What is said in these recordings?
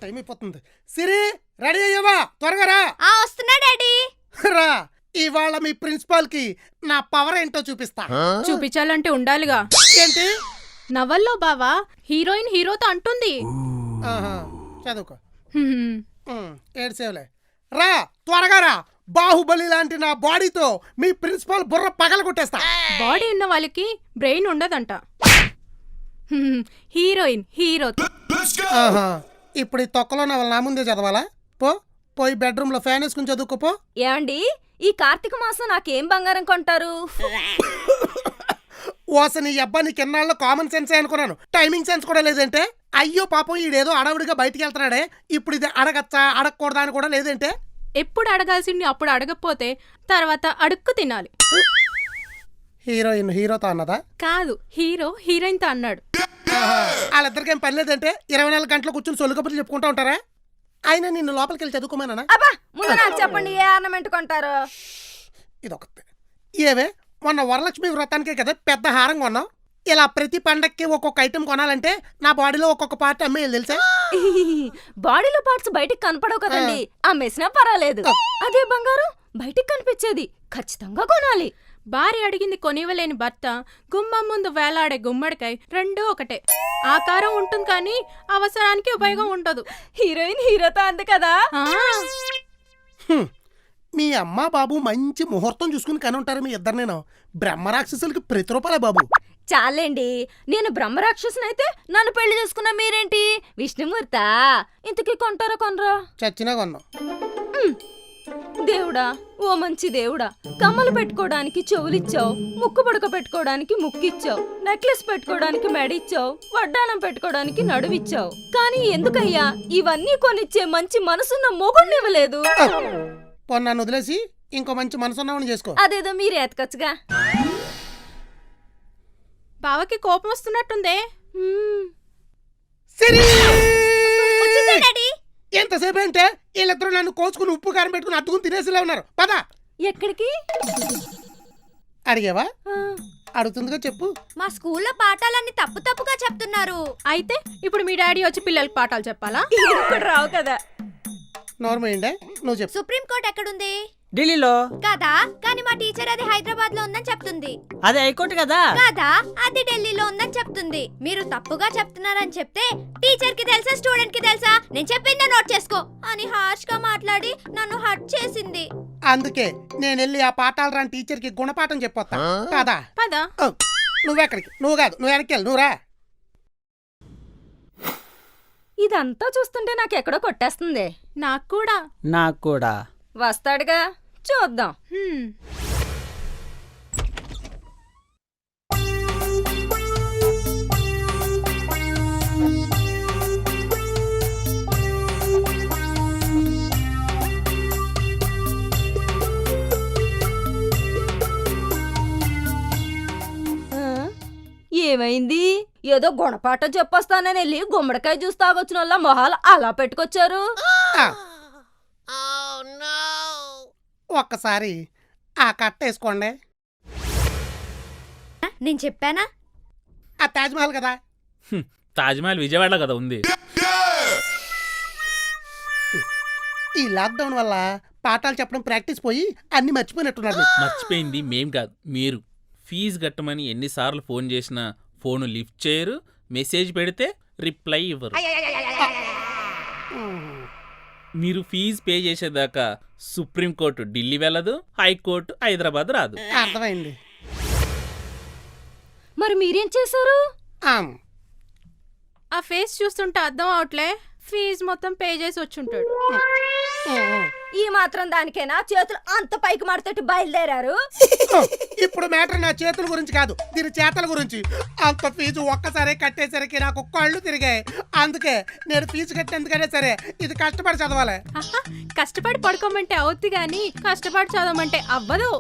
Time అయిపోతుంది. సిరి ready అయ్యావా? త్వరగా రా. వస్తున్నా డాడీ. రా, ఇవాళ మీ ప్రిన్సిపాల్ కి నా పవర్ ఏంటో చూపిస్తా. చూపించాలంటే ఉండాలిగా. ఏంటి? నవల్లో బావా హీరోయిన్ హీరోతో అంటుంది. చదువుకో. ఏడ్సేవలే. రా త్వరగా రా. బాహుబలి లాంటి నా బాడీతో మీ ప్రిన్సిపాల్ బుర్ర పగల కొట్టేస్తా. బాడీ ఉన్న వాళ్ళకి బ్రెయిన్ ఉండదంట. హీరోయిన్ హీరోతో. ఇప్పుడు ఈ తొక్కలో నవల నా ముందే చదవాలా? పోయి బెడ్రూమ్ లో ఫ్యాన్ వేసుకుని చదువుకోపో. ఏమండి, ఈ కార్తీక మాసం నాకేం బంగారం కొంటారు? ఓసని అబ్బా, నీకు ఎన్నాళ్ళు కామన్ సెన్సే అనుకున్నాను, టైమింగ్ సెన్స్ కూడా లేదంటే. అయ్యో పాపం, ఈడేదో అడవుడిగా బయటికి వెళ్తున్నాడే, ఇప్పుడు ఇది అడగచ్చా అడగకూడదా అని కూడా లేదంటే. ఎప్పుడు అడగాల్సింది అప్పుడు అడగకపోతే తర్వాత అడుక్కు తినాలి. హీరోయిన్ హీరోతో అన్నదా? కాదు, హీరో హీరోయిన్ తో అన్నాడు. వాళ్ళిద్దరికేం పని లేదంటే 24 గంటలు కూర్చొని సొల్లు కబుర్లు చెప్పుకుంటా ఉంటారా? అయినా నిన్ను లోపలికి వెళ్ళి చదువుకోమేనా? అబ్బా, ముందు నాకు చెప్పండి, ఏ ఆర్నమెంట్ కొంటారు? ఇదొకటి. ఏవే, మొన్న వరలక్ష్మి వ్రతానికే కదా పెద్ద హారం కొన్నాం. ఇలా ప్రతి పండక్కి ఒక్కొక్క ఐటెం కొనాలంటే నా బాడీలో ఒక్కొక్క పార్ట్ అమ్మేయాలి తెలుసా? బాడీలో పార్ట్స్ బయటికి కనపడవు కదండి, అమ్మేసినా పర్వాలేదు. అదే బంగారం బయటికి కనిపించేది, ఖచ్చితంగా కొనాలి. భార్య అడిగింది కొనివ్వలేని భర్త, గుమ్మం ముందు వేలాడే గుమ్మడికాయ రెండూ ఒకటే. ఆకారం ఉంటుంది కానీ అవసరానికి ఉపయోగం ఉండదు. హీరోయిన్ హీరోతో అంది కదా. మీ అమ్మ బాబు మంచి ముహూర్తం చూసుకుని కని ఉంటారు మీ ఇద్దరు. నేను బ్రహ్మరాక్షసులకి ప్రతిరూపాలే బాబు. చాలండి, నేను బ్రహ్మరాక్షసునైతే నన్ను పెళ్లి చేసుకున్నా మీరేంటి విష్ణుమూర్త? ఇంతకీ కొంటారా కొనరా? చచ్చినా కొన్నాం. దేవుడా, ఓ మంచి దేవుడా, కమ్మలు పెట్టుకోవడానికి చెవులిచ్చావు, ముక్కు పడక పెట్టుకోవడానికి ముక్కిచ్చావు, నెక్లెస్ పెట్టుకోవడానికి మెడిచ్చావు, వడ్డానం పెట్టుకోవడానికి నడువిచ్చావు. కానీ ఎందుకయ్యా ఇవన్నీ కొనిచ్చే మంచి మనసున్న మొగుడినివ్వలేదు? నన్ను వదిలేసి ఇంకో మంచి మనసున్నవాడిని చేసుకో. అదేదో మీరే ఎతకొచ్చుగా. బావకి కోపం వస్తున్నట్టుందే. ఎంతసేపు అంటే వీళ్ళిద్దరూ నన్ను కోసుకుని ఉప్పు కారం పెట్టుకుని అద్దుకుని తినేసిలా ఉన్నారు. పద. ఎక్కడికి? అడిగావా? అడుగుతుందిగా చెప్పు. మా స్కూల్లో పాఠాలన్నీ తప్పు తప్పుగా చెప్తున్నారు. అయితే ఇప్పుడు మీ డాడీ వచ్చి పిల్లలకి పాఠాలు చెప్పాలా? రావు కదా. నార్మల్ నువ్వు చెప్పు. సుప్రీంకోర్టు ఎక్కడుంది? ఢిల్లీలో కదా, కానీ మా టీచర్ అది హైదరాబాద్ లో ఉందని చెప్తుంది. అది హైకోర్టు కదా. కదా, అది ఢిల్లీలో ఉందని చెప్తుంది. మీరు తప్పుగా చెప్తున్నారని చెప్తే టీచర్ కి తెలుసా స్టూడెంట్ కి తెలుసా? నేను చెప్పిందా నోట్ చేసుకో అని హార్ష్ గా మాట్లాడి నన్ను హర్ట్ చేసింది. అందుకే నేను వెళ్ళి ఆ పాఠాలు రాని టీచర్ కి గుణపాఠం చెప్పొస్తా. కదా పద. నువ్వెక్కడికి? నువ్వు కాదు, నువ్వు వెనక్కి వెళ్ళి, నువ్వు రా. ఇదంతా చూస్తుంటే నాకు ఎక్కడో కొట్టేస్తుంది. నాకు కూడా. వస్తాడుగా, చూద్దాం. ఏమైంది? ఏదో గుణపాఠం చెప్పొస్తానని వెళ్ళి గుమ్మడికాయ జ్యూస్ తాగొచ్చిన వాళ్ళ మొహాలు అలా పెట్టుకొచ్చారు. ఒక్కసారి ఆ కట్ట వేసుకోండి. నేను చెప్పానా? ఆ తాజ్మహల్ కదా. తాజ్మహల్ విజయవాడలో కదా ఉంది. ఈ లాక్డౌన్ వల్ల పాఠాలు చెప్పడం ప్రాక్టీస్ పోయి అన్ని మర్చిపోయినట్టున్నారు. మర్చిపోయింది మేం కాదు, మీరు. ఫీజు కట్టమని ఎన్నిసార్లు ఫోన్ చేసినా ఫోను లిఫ్ట్ చేయరు, మెసేజ్ పెడితే రిప్లై ఇవ్వరు. మీరు ఫీజు పే చేసేదాకా సుప్రీంకోర్టు ఢిల్లీ వెళ్ళదు, హైకోర్టు హైదరాబాద్ రాదు. అర్థమైంది. మరి మీరేం చేశారు? ఆ ఫేస్ చూస్తుంటే అర్థం అవట్లే, ఫీజు మొత్తం పే చేసి వచ్చుంటాడు. ఈ మాత్రం దానికైనా చేతులు అంత పైకి మారుతట్టు బయలుదేరారు. ఇప్పుడు మ్యాటర్ నా చేతుల గురించి కాదు, దీని చేతల గురించి. అంత ఫీజు ఒక్కసారి కట్టేసరికి నాకు కళ్ళు తిరిగాయి. అందుకే నేను ఫీజు కట్టేందుకనే సరే ఇది కష్టపడి చదవాలి. కష్టపడి పడుకోమంటే అవుద్ది గాని కష్టపడి చదవమంటే అవ్వదు.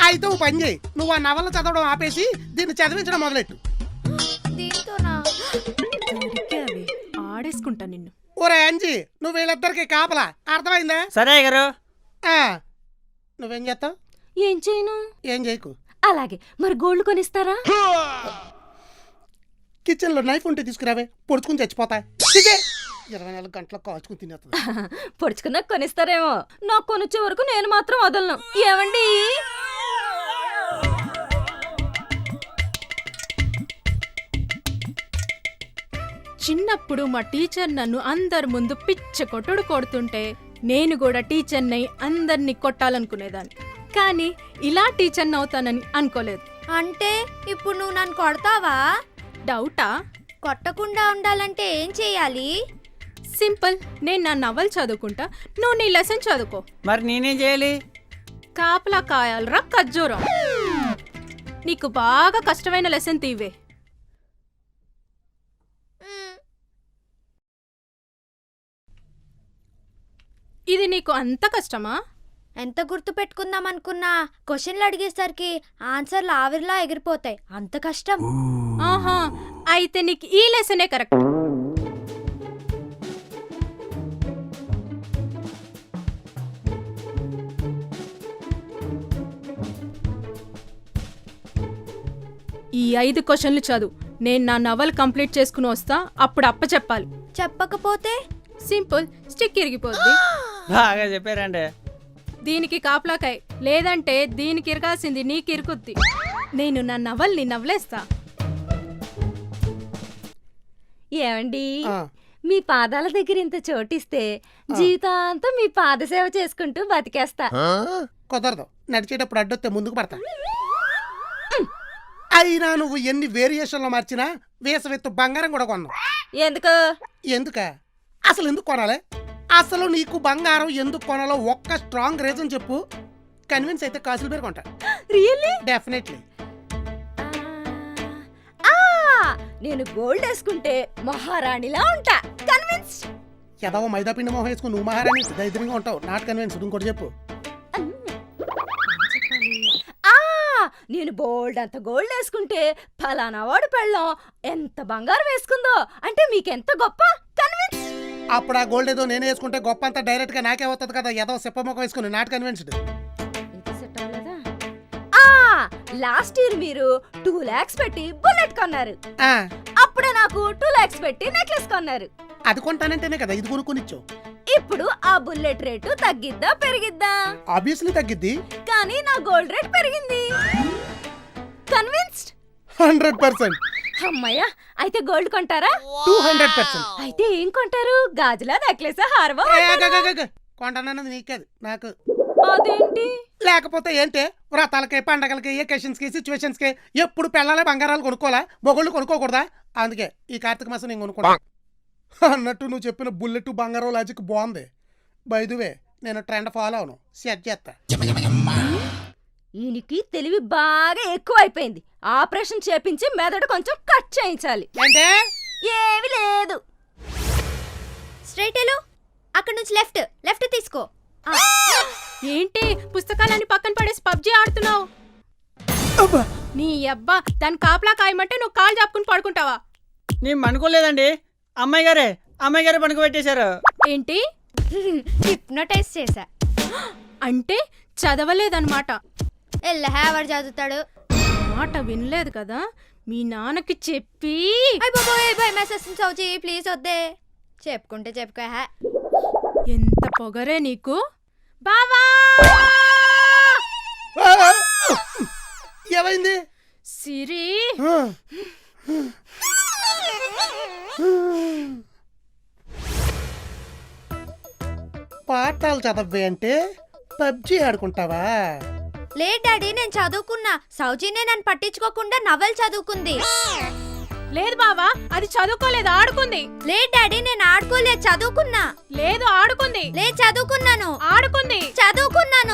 అయితే ఓ పని చేయి, నువ్వు ఆ నవల చదవడం ఆపేసి దీన్ని చదివించడం మొదలెట్టు. ఆడేసుకుంటా నిన్ను. ఓరే అంజీ, నువ్వు వీళ్ళిద్దరికి కాపలా, అర్థమైందా? సరే గారు. నువ్వేం చేస్తావు? ఏం చేయను. ఏం చేయకు. అలాగే, మరి గోల్డ్ కొనిస్తారా? కిచెన్ లో నైఫ్ ఉంటే తీసుకురావే, పొడుచుకుని చచ్చిపోతా. చిదే 24 గంటలకు కాచుకుని తినేస్తుంది. పొడుచుకున్నా కొనిస్తారేమో, నాకు కొనిచ్చే వరకు నేను మాత్రం వదలను. ఏమండి? చిన్నప్పుడు మా టీచర్ నన్ను అందరి ముందు పిచ్చ కొట్టుడు కొడుతుంటే నేను కూడా టీచర్ని అందరినీ కొట్టాలనుకునేదాన్ని. కానీ ఇలా టీచర్ని అవుతానని అనుకోలేదు. అంటే ఇప్పుడు నువ్వు నన్ను కొడతావా? డౌటా? కొట్టకుండా ఉండాలంటే ఏం చేయాలి? సింపుల్. నేను నా నవల్ చదువుకుంటా, నువ్వు నీ లెసన్ చదువుకో. మరి నేనేం చేయాలి? కాపలా కాయాలరా ఖర్జూరం. నీకు బాగా కష్టమైన లెసన్ తీవే. ఇది నీకు అంత కష్టమా? ఎంత గుర్తు పెట్టుకుందాం అనుకున్నా క్వశ్చన్లు అడిగేసరికి ఆన్సర్లు ఆవిరిలా ఎగిరిపోతాయి. అంత కష్టం. ఆహా, అయితే నీకు ఈ లెసనే కరెక్ట్. ఈ 5 క్వశ్చన్లు చదువు. నేను నా నవల్ కంప్లీట్ చేసుకుని వస్తా, అప్పుడు అప్ప చెప్పాలి. చెప్పకపోతే సింపుల్, స్టిక్ ఇరిగిపోద్ది. బాగా చెప్పారండి. దీనికి కాపలాకాయ్, లేదంటే దీనికి ఇరగాల్సింది నీకు ఇరుకుద్ది. నేను నా నవల్ని నవలేస్తా. ఏమండి? ఆ, మీ పాదాల దగ్గర ఇంత చోటిస్తే జీవితాంతం మీ పాదసేవ చేసుకుంటూ బతికేస్తా. కుదరదు. నడిచేటప్పుడు అడ్డొస్తే ముందుకు పడతా. అయినా నువ్వు ఎన్ని వేరియేషన్లో మార్చినా వేసవెత్తు బంగారం కూడా కొన్నావు. ఎందుకు? ఎందుక? అసలు ఎందుకు కొనాలి? అసలు నీకు బంగారం ఎందుకు కొనాలో ఒక్క స్ట్రాంగ్ రీజన్ చెప్పు. కన్విన్స్ అయితే కాసులు పేరు కొంటా. రియల్లీ? డెఫినెట్లీ. నేను గోల్డ్ వేసుకుంటే మహారాణిలా ఉంటా. కన్విన్స్? ఏదో మైదాపిండి మొహం వేసుకుని నువ్వు మహారాణి దైద్యంగా ఉంటావు. Not convince. ఇంకోటి చెప్పు. నేను బోల్డ్ అంత గోల్డ్ వేసుకుంటే ఫలానా వాడు పెళ్ళం ఎంత బంగారం వేసుకుందో అంటే మీకెంత గొప్ప. కన్విన్స్? అప్పుడు ఆ గోల్డ్ ఏదో నేనే వేసుకుంటే గొప్ప అంతా డైరెక్ట్ గా నాకే అవుతుంది కదా. ఏదో చెప్ప వేసుకుని నాట్ కన్విన్స్డ్. లాస్ట్ ఇయర్ మీరు 2 lakhs పెట్టి బుల్లెట్ కొన్నారు. అప్పుడే నాకు 2 lakhs పెట్టి నెక్లెస్ కొన్నారు. అది కొంటానంటేనే కదా ఇది కొనుక్కొనిచ్చావు. ఇప్పుడు ఆ బుల్లెట్ రేటు తగ్గిద్దా పెరిగిద్దా? ఆబ్వియస్లీ తగ్గిద్ది. కానీ నా గోల్డ్ రేట్ పెరిగింది. కన్విన్స్డ్? 100%. అమ్మయ్యా, అయితే గోల్డ్ కొంటారా? 200%. అయితే ఏం కొంటారు? గాజులా, నెక్లెసా, హారమా? కొంటానన్నది నీకేది, నాకు. అదేంటి? లేకపోతే ఏంటే, వ్రతాలకి, పండగలకి, ఎకేషన్స్ కి, సిచ్యువేషన్స్ కి ఎప్పుడు పెళ్ళాలే బంగారాలు కొనుక్కోవాలా, బొగళ్ళు కొనుక్కోకూడదా? అందుకే ఈ కార్తీక మాసం నేను కొనుక్కోవా. అన్నట్టు నువ్వు చెప్పిన బుల్లెట్ బంగారం లాజిక్ బాగుంది. బైదువే నేను ట్రెండ్ ఫాలో అవును. సెట్ చేస్తా. ఈయనకి తెలివి బాగా ఎక్కువ అయిపోయింది. ఆపరేషన్ చేపించి మెదడు కొంచెం కట్ చేయించాలి. అంటే ఏమీ లేదు. స్ట్రైట్ ఎలో, అక్కడ నుంచి లెఫ్ట్ లెఫ్ట్ తీసుకో. ఏంటి పుస్తకాలని పక్కన పడేసి పబ్జీ ఆడుతున్నావు? నీ అబ్బా, దాని కాపలా కాయమంటే నువ్వు కాలు చాపుకుని పడుకుంటావా? నేను అనుకోలేదండి. అమ్మాయి గారే పడుకోబెట్టేశారు. ఏంటి? హిప్నోటైజ్ చేశా. అంటే చదవలేదన్నమాట. ఎవరు చదువుతాడు? మాట వినలేదు కదా. మీ నాన్నకి చెప్పి మెసేజ్ చౌచి ప్లీజ్ వద్దే. చెప్పుకుంటే చెప్పుకో. ఎంత పొగరే నీకు. బావా, ఏమైంది? సిరి పాఠాలు చదవే అంటే పబ్జీ ఆడుకుంటావా? లే డాడీ, నేను చదువుకున్నా. సౌజీనే నన్ను పట్టించుకోకుండా నవల్ చదువుకుంది. లేదు బావా, అది చదువుకోలేదు, ఆడుకుంది. లే డాడీ, నేను ఆడుకోలేదు, చదువుకున్నా. లేదు ఆడుకుంది. లే చదువుకున్నాను. ఆడుకుంది. చదువుకున్నాను.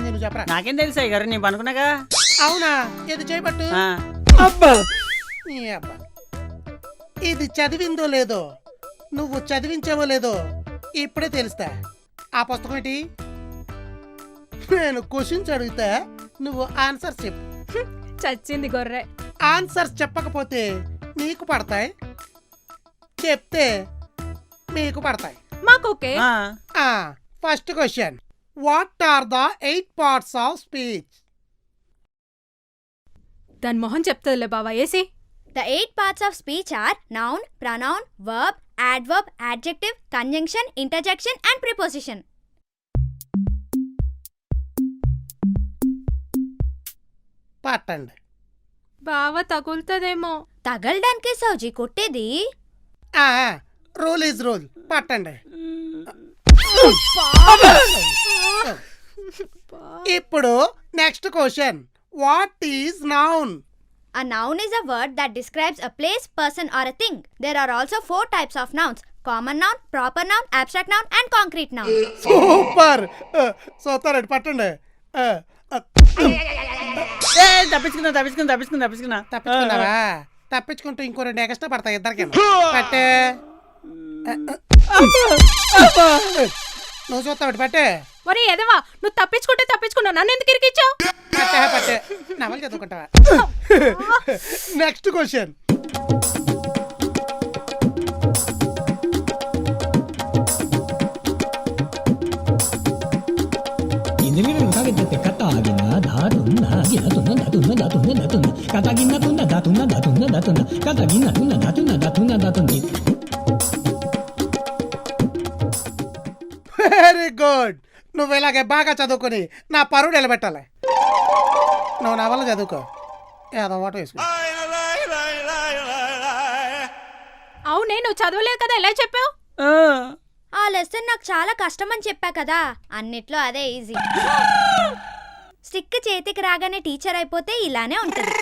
నువ్వు చెప్పరా. నాకేం తెలుసు అయ్య గారు, నేను పనుకున్నాగా. అవునా? ఇది చేయబట్టు. ఆ, అబ్బా నీ అబ్బా, ఇది చదివిందో లేదో, నువ్వు చదివించావో లేదో ఇప్పుడే తెలుస్తా. ఆ పుస్తకం ఏంటి? నేను క్వశ్చన్స్ అడిగితే నువ్వు ఆన్సర్స్ చెప్పు. చచ్చింది గొర్రె. ఆన్సర్స్ చెప్పకపోతే నీకు పడతాయి, చెప్తే మీకు పడతాయి. మాకోకే. First question, what are the 8 parts of speech? దాని మొహం చెప్తుందిలే బావా ఏసి. The 8 parts of speech are noun, pronoun, verb, adverb, adjective, conjunction, interjection and preposition. పట్టండి. బావ తగులుతుందేమో. తగలడానికే సౌజీ కొట్టేది. Rule is rule. పట్టండి. ఇప్పుడు next question. What is noun? A noun is a word that describes a place, person or a thing. There are also 4 types of nouns: common noun, proper noun, abstract noun and concrete noun. Super. సోతారండి. పట్టండి. తప్పించుకున్నా తప్పించుకున్నావా? తప్పించుకుంటూ ఇంకో 2 extra పడతాయి ఇద్దరికి. పట్టే. నువ్వు చూస్తావు పట్టే. ఒరే ఎదవా, నువ్వు తప్పించుకున్నావు, నన్ను ఎందుకు ఇరికిచ్చావు? పట్టే పట్టే. నవలు చదువుకుంటావా? Next question. Very good. నువ్వు ఇలాగే బాగా చదువుకొని నా పరువు నిలబెట్టాలి. నువ్వు నవల చదువుకో. ఏదో ఓట వేసుకో. అవునే, నువ్వు చదవలేదు కదా, ఎలా చెప్పావు? ఆ లెసన్ నాకు చాలా కష్టం అని చెప్పా కదా, అన్నిట్లో అదే ఈజీ. స్టిక్ చేతికి రాగానే టీచర్ అయిపోతే ఇలానే ఉంటది.